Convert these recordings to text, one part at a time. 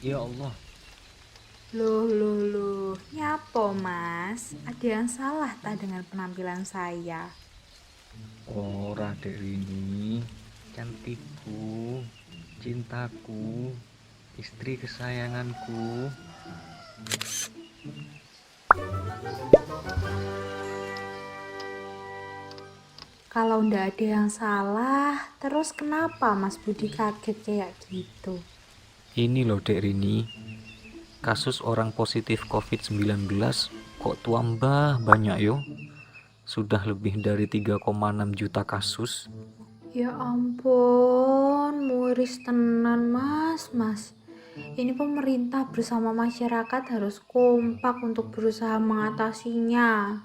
Ya Allah. Loh, nyapo mas? Ada yang salah tak dengan penampilan saya? Ora dek Rini, cantikku, cintaku, istri kesayanganku. Kalau ndak ada yang salah, terus kenapa mas Budi kaget kayak gitu? Ini loh dek Rini, kasus orang positif COVID-19 kok tambah banyak yo. Sudah lebih dari 3,6 juta kasus. Ya ampun, muris tenan mas. Ini pemerintah bersama masyarakat harus kompak untuk berusaha mengatasinya.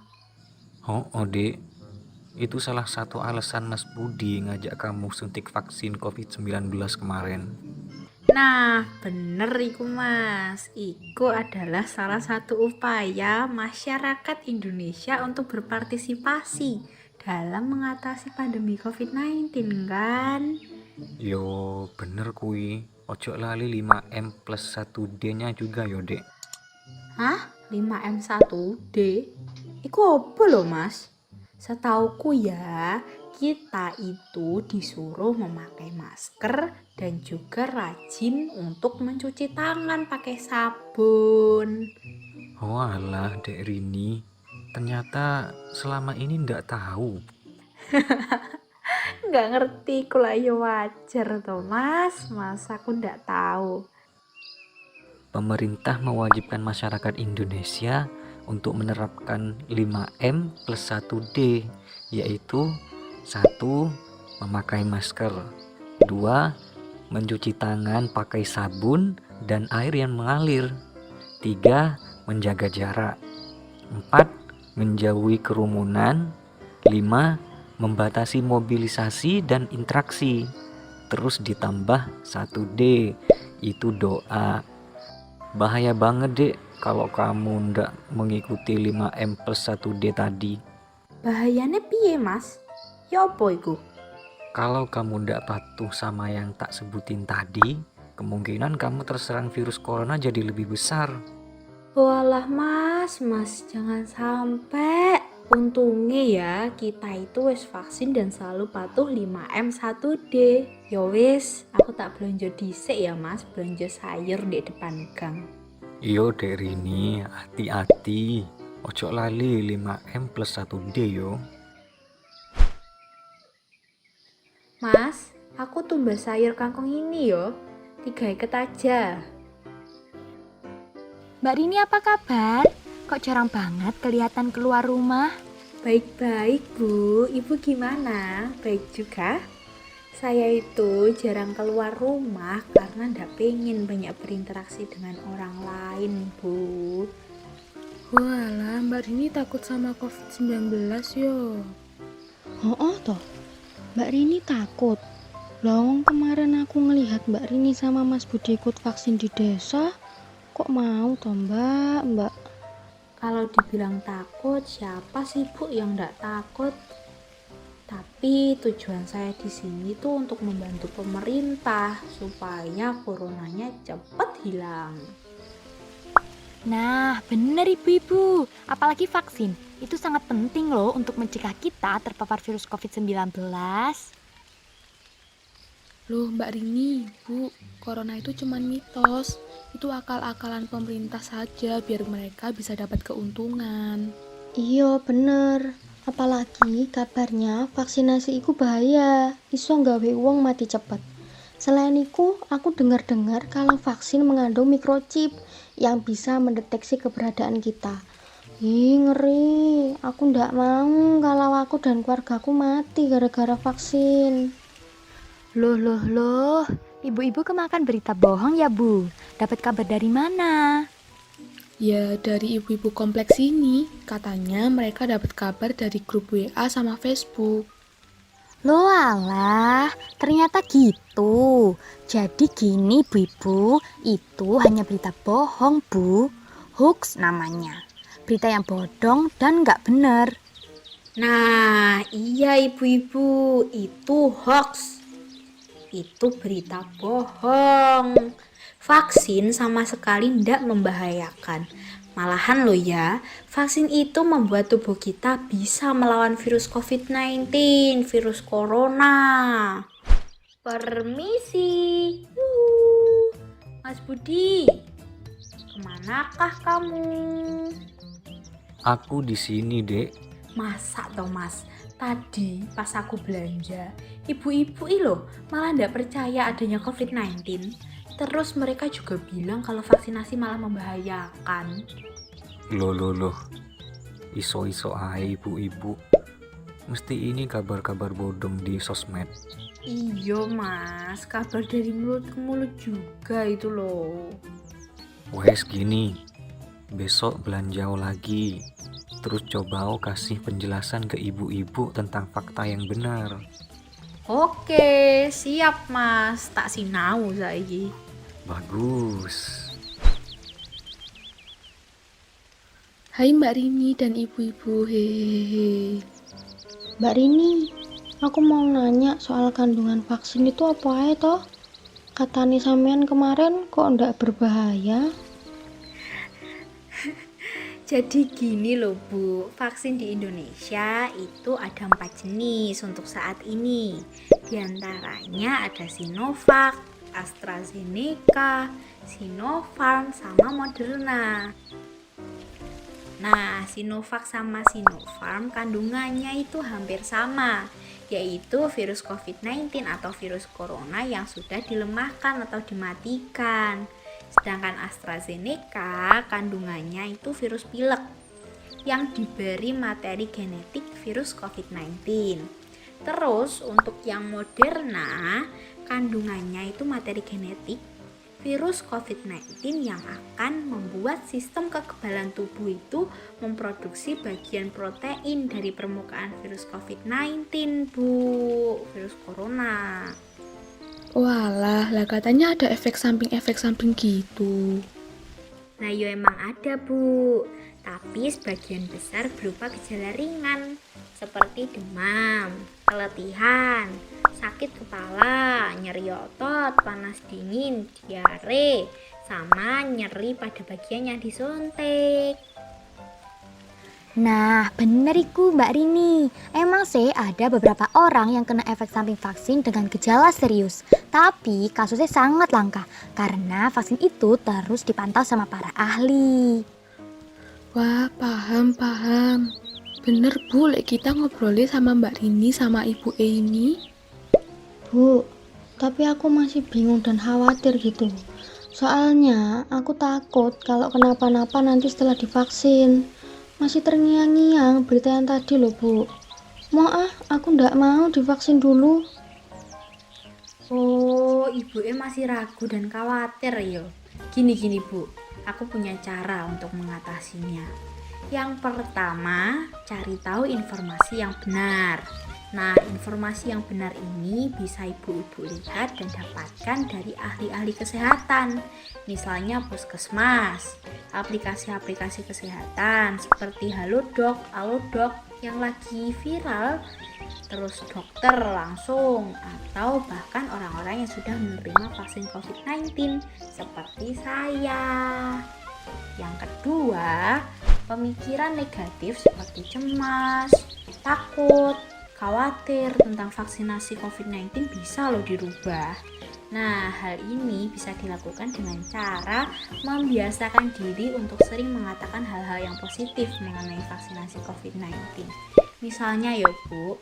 Oh dek, itu salah satu alasan Mas Budi ngajak kamu suntik vaksin COVID-19 kemarin. Nah, bener iku mas. Iku adalah salah satu upaya masyarakat Indonesia untuk berpartisipasi dalam mengatasi pandemi COVID-19 kan? Yo bener kui, ojo lali 5M plus 1D nya juga yo dek. Hah? 5M1D? Iku apa loh mas? Setauku ya, kita itu disuruh memakai masker dan juga rajin untuk mencuci tangan pakai sabun. Oh alah dek Rini, ternyata selama ini ndak tahu. Nggak ngerti kula ya wajar toh mas aku ndak tahu. Pemerintah mewajibkan masyarakat Indonesia untuk menerapkan 5M plus 1D, yaitu 1. Memakai masker, 2. Mencuci tangan pakai sabun dan air yang mengalir, 3. Menjaga jarak, 4. Menjauhi kerumunan, 5. Membatasi mobilisasi dan interaksi. Terus ditambah 1D, itu doa. Bahaya banget dek kalau kamu ndak mengikuti 5M plus 1D tadi. Bahayanya piye mas? Ya apa iku? Kalau kamu ndak patuh sama yang tak sebutin tadi, kemungkinan kamu terserang virus corona jadi lebih besar. Walah mas jangan sampai. Untungnya ya kita itu wis vaksin dan selalu patuh 5M1D. Ya wis, aku tak belanja dhisik ya mas, belanja sayur di depan gang. Yo dek Rini, hati-hati. Ojo lali 5M plus 1D yo. Mas, aku tumbas sayur kangkung ini yo. 3 ikat aja. Mbak Rini apa kabar? Kok jarang banget kelihatan keluar rumah? Baik-baik Bu, Ibu gimana? Baik juga? Saya itu jarang keluar rumah karena ndak pengen banyak berinteraksi dengan orang lain Bu. Walah, Mbak Rini takut sama COVID-19 yo. Oh toh, Mbak Rini takut. Lawang kemarin aku ngelihat Mbak Rini sama Mas Budi ikut vaksin di desa. Kok mau toh Mbak? Kalau dibilang takut, siapa sih Bu yang ndak takut? Tapi tujuan saya di sini tuh untuk membantu pemerintah supaya coronanya cepat hilang. Nah, bener ibu-ibu. Apalagi vaksin. Itu sangat penting loh untuk mencegah kita terpapar virus COVID-19. Loh Mbak Rini, Bu, corona itu cuman mitos. Itu akal-akalan pemerintah saja biar mereka bisa dapat keuntungan. Iya bener. Apalagi kabarnya vaksinasi iku bahaya. Iso nggawe wong mati cepet. Selain itu, aku dengar-dengar kalau vaksin mengandung microchip yang bisa mendeteksi keberadaan kita. Ih, ngeri. Aku ndak mau kalau aku dan keluargaku mati gara-gara vaksin. Loh. Ibu-ibu kemakan berita bohong ya, Bu? Dapat kabar dari mana? Ya, dari ibu-ibu kompleks ini, katanya mereka dapat kabar dari grup WA sama Facebook. Loh alah, ternyata gitu. Jadi gini ibu-ibu, itu hanya berita bohong Bu. Hoax namanya. Berita yang bodong dan nggak benar. Nah, iya ibu-ibu, itu hoax. Itu berita bohong. Vaksin sama sekali tidak membahayakan. Malahan loh ya, vaksin itu membuat tubuh kita bisa melawan virus COVID-19, virus corona. Permisi. Mas Budi, kemanakah kamu? Aku di sini, Dek. Masa toh Mas, tadi pas aku belanja, ibu-ibu loh malah ndak percaya adanya COVID-19. Terus mereka juga bilang kalau vaksinasi malah membahayakan. Loh. Iso-iso ae ibu-ibu. Mesti ini kabar-kabar bodong di sosmed. Iya Mas, kabar dari mulut ke mulut juga itu loh. Wes gini, besok belanja lagi. Terus coba kasih penjelasan ke ibu-ibu tentang fakta yang benar. Oke, siap Mas, tak sinau saiki. Bagus. Hai Mbak Rini dan ibu-ibu, hehehe. Mbak Rini, aku mau nanya soal kandungan vaksin itu apa aja toh? Katanya sampean kemarin kok ndak berbahaya? Jadi gini loh Bu, vaksin di Indonesia itu ada 4 jenis untuk saat ini. Di antaranya ada Sinovac, AstraZeneca, Sinopharm, sama Moderna. Nah, Sinovac sama Sinopharm kandungannya itu hampir sama, yaitu virus COVID-19 atau virus corona yang sudah dilemahkan atau dimatikan. Sedangkan AstraZeneca kandungannya itu virus pilek yang diberi materi genetik virus COVID-19. Terus untuk yang Moderna kandungannya itu materi genetik virus COVID-19 yang akan membuat sistem kekebalan tubuh itu memproduksi bagian protein dari permukaan virus COVID-19, Bu, virus corona. Walah, lah katanya ada efek samping gitu. Nah, ya emang ada, Bu. Tapi sebagian besar berupa gejala ringan seperti demam, keletihan, sakit kepala, nyeri otot, panas dingin, diare, sama nyeri pada bagian yang disuntik. Nah, bener iku Mbak Rini. Emang sih ada beberapa orang yang kena efek samping vaksin dengan gejala serius. Tapi kasusnya sangat langka karena vaksin itu terus dipantau sama para ahli. Wah, paham. Bener Bu, lek kita ngobrolin sama Mbak Rini sama Ibu ini. Bu, tapi aku masih bingung dan khawatir gitu. Soalnya aku takut kalau kenapa-napa nanti setelah divaksin. Masih terngiang-ngiang berita yang tadi loh Bu. Aku ndak mau divaksin dulu. Oh, ibunya masih ragu dan khawatir ya. Gini Bu, aku punya cara untuk mengatasinya. Yang pertama, cari tahu informasi yang benar. Nah, informasi yang benar ini bisa ibu-ibu lihat dan dapatkan dari ahli-ahli kesehatan. Misalnya puskesmas, aplikasi-aplikasi kesehatan seperti Halodoc, Alodoc yang lagi viral, terus dokter langsung, atau bahkan orang-orang yang sudah menerima vaksin COVID-19 seperti saya. Yang kedua, pemikiran negatif seperti cemas, takut, khawatir tentang vaksinasi COVID-19 bisa loh dirubah. Nah, hal ini bisa dilakukan dengan cara membiasakan diri untuk sering mengatakan hal-hal yang positif mengenai vaksinasi COVID-19. Misalnya ya Bu,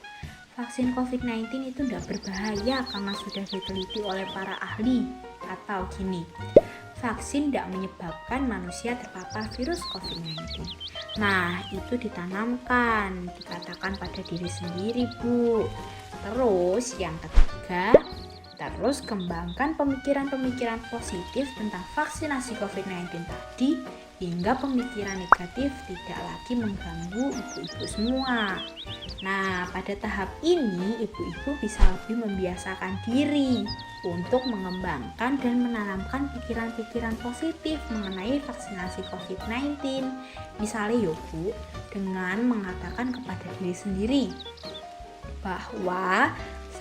vaksin COVID-19 itu tidak berbahaya karena sudah diteliti oleh para ahli. Atau gini, vaksin tidak menyebabkan manusia terpapar virus COVID-19. Nah, itu ditanamkan, dikatakan pada diri sendiri, Bu. Terus yang ketiga, terus kembangkan pemikiran-pemikiran positif tentang vaksinasi COVID-19 tadi, hingga pemikiran negatif tidak lagi mengganggu ibu-ibu semua. Nah, pada tahap ini ibu-ibu bisa lebih membiasakan diri untuk mengembangkan dan menanamkan pikiran-pikiran positif mengenai vaksinasi COVID-19. Misalnya ya Bu, dengan mengatakan kepada diri sendiri bahwa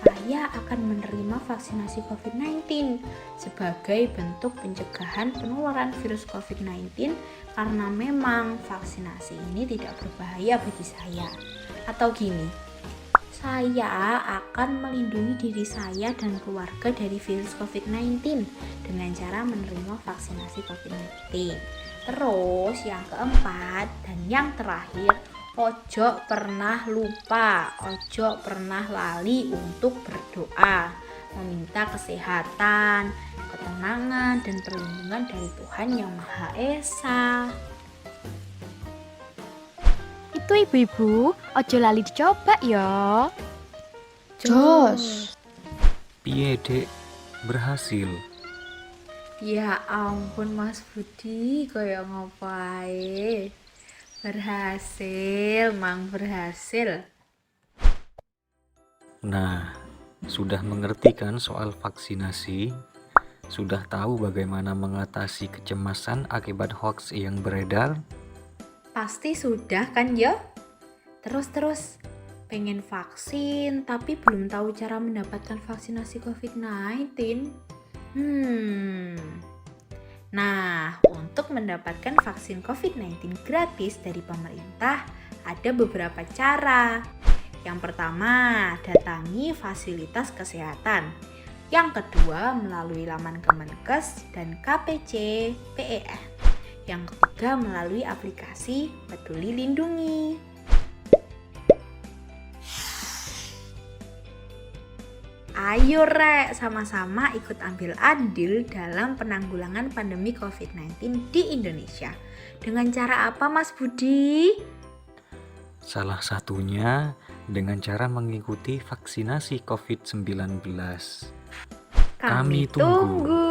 saya akan menerima vaksinasi COVID-19 sebagai bentuk pencegahan penularan virus COVID-19 karena memang vaksinasi ini tidak berbahaya bagi saya. Atau gini, saya akan melindungi diri saya dan keluarga dari virus COVID-19 dengan cara menerima vaksinasi COVID-19. Terus yang keempat dan yang terakhir, ojo pernah lupa, ojo pernah lali untuk berdoa, meminta kesehatan, ketenangan, dan perlindungan dari Tuhan Yang Maha Esa. Itu ibu-ibu, ojo lali dicoba ya. Jos. Piye dek, berhasil? Ya ampun Mas Budi, kayak ngapain? Berhasil, Mang, berhasil. Nah, sudah mengerti kan soal vaksinasi? Sudah tahu bagaimana mengatasi kecemasan akibat hoax yang beredar? Pasti sudah kan ya? Terus, pengen vaksin tapi belum tahu cara mendapatkan vaksinasi COVID-19. Nah, untuk mendapatkan vaksin COVID-19 gratis dari pemerintah, ada beberapa cara. Yang pertama, datangi fasilitas kesehatan. Yang kedua, melalui laman Kemenkes dan KPC PEN. Yang ketiga, melalui aplikasi Peduli Lindungi. Ayo rek, sama-sama ikut ambil andil dalam penanggulangan pandemi COVID-19 di Indonesia. Dengan cara apa Mas Budi? Salah satunya dengan cara mengikuti vaksinasi COVID-19. Kami tunggu.